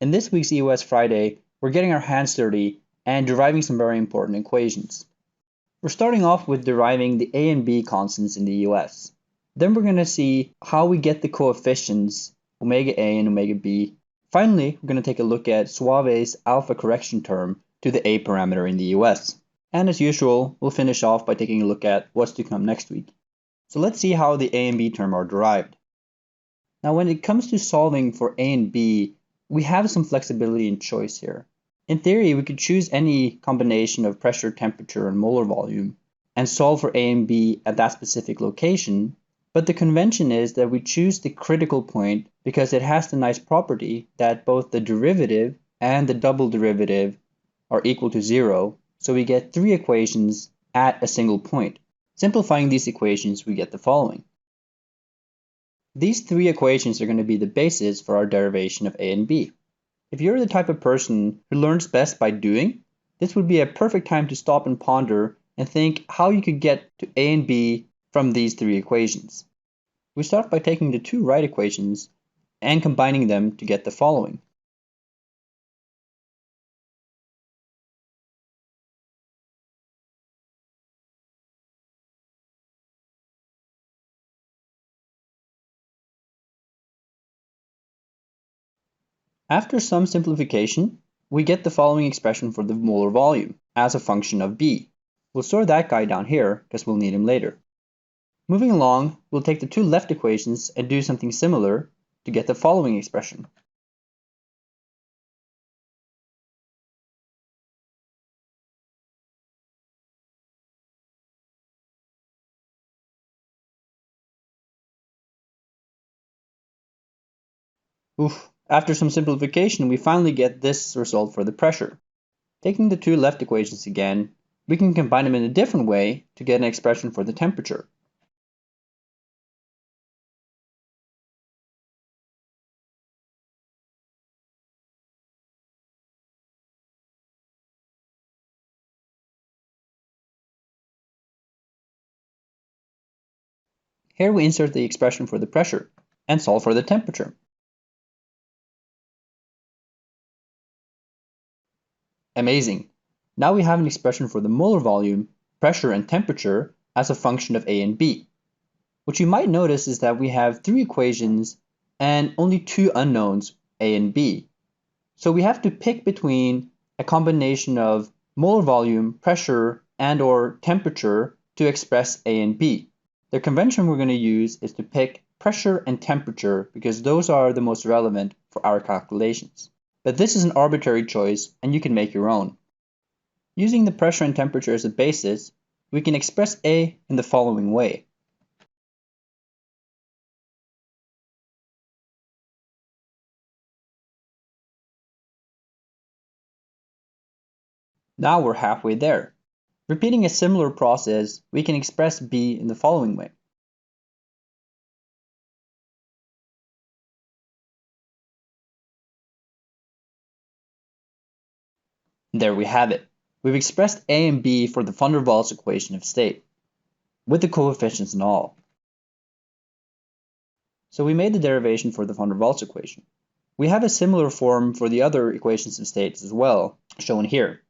In this week's EOS Friday, we're getting our hands dirty and deriving some very important equations. We're starting off with deriving the A and B constants in the EOS. Then we're going to see how we get the coefficients omega A and omega B. Finally, we're going to take a look at Soave's alpha correction term to the A parameter in the EOS. And as usual, we'll finish off by taking a look at what's to come next week. So let's see how the A and B term are derived. Now when it comes to solving for A and B, we have some flexibility in choice here. In theory, we could choose any combination of pressure, temperature, and molar volume and solve for A and B at that specific location, but the convention is that we choose the critical point because it has the nice property that both the derivative and the double derivative are equal to 0, so we get 3 equations at a single point. Simplifying these equations, we get the following. These 3 equations are going to be the basis for our derivation of A and B. If you're the type of person who learns best by doing, this would be a perfect time to stop and ponder and think how you could get to A and B from these 3 equations. We start by taking the 2 right equations and combining them to get the following. After some simplification, we get the following expression for the molar volume as a function of B. We'll store that guy down here because we'll need him later. Moving along, we'll take the 2 left equations and do something similar to get the following expression. After some simplification, we finally get this result for the pressure. Taking the 2 left equations again, we can combine them in a different way to get an expression for the temperature. Here we insert the expression for the pressure and solve for the temperature. Amazing! Now we have an expression for the molar volume, pressure, and temperature as a function of A and B. What you might notice is that we have 3 equations and only 2 unknowns, A and B. So we have to pick between a combination of molar volume, pressure, and/or temperature to express A and B. The convention we're going to use is to pick pressure and temperature because those are the most relevant for our calculations. But this is an arbitrary choice and you can make your own. Using the pressure and temperature as a basis, we can express A in the following way. Now we're halfway there. Repeating a similar process, we can express B in the following way. There we have it. We've expressed A and B for the van der Waals equation of state, with the coefficients and all. So we made the derivation for the van der Waals equation. We have a similar form for the other equations of states as well, shown here,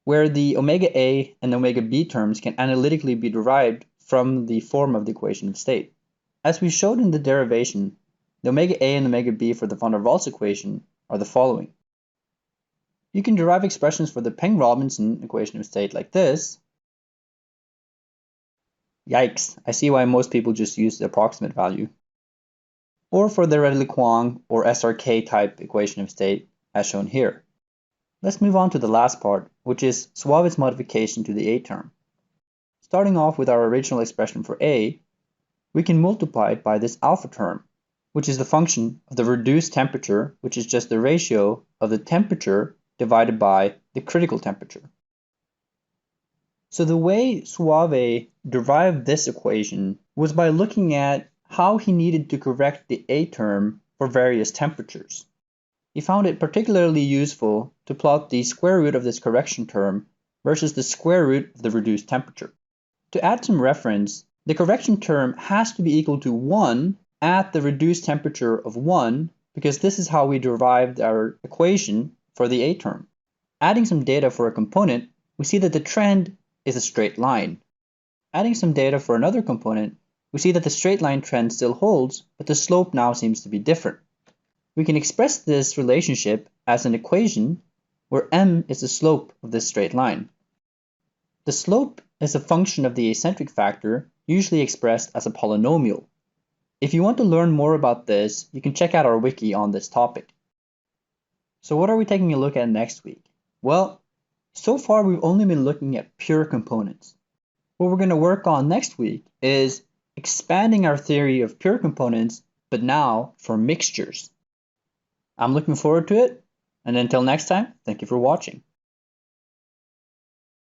where the omega A and omega B terms can analytically be derived from the form of the equation of state. As we showed in the derivation, the omega A and omega B for the van der Waals equation are the following. You can derive expressions for the Peng-Robinson equation of state like this. Yikes, I see why most people just use the approximate value. Or for the Redlich-Kwong or SRK type equation of state as shown here. Let's move on to the last part, which is Soave's modification to the A term. Starting off with our original expression for A, we can multiply it by this alpha term, which is the function of the reduced temperature, which is just the ratio of the temperature divided by the critical temperature. So the way Soave derived this equation was by looking at how he needed to correct the A term for various temperatures. He found it particularly useful to plot the square root of this correction term versus the square root of the reduced temperature. To add some reference, the correction term has to be equal to 1 at the reduced temperature of 1 because this is how we derived our equation for the A term. Adding some data for a component, we see that the trend is a straight line. Adding some data for another component, we see that the straight line trend still holds, but the slope now seems to be different. We can express this relationship as an equation where m is the slope of this straight line. The slope is a function of the eccentric factor, usually expressed as a polynomial. If you want to learn more about this, you can check out our wiki on this topic. So what are we taking a look at next week? Well, so far we've only been looking at pure components. What we're going to work on next week is expanding our theory of pure components, but now for mixtures. I'm looking forward to it, and until next time, thank you for watching.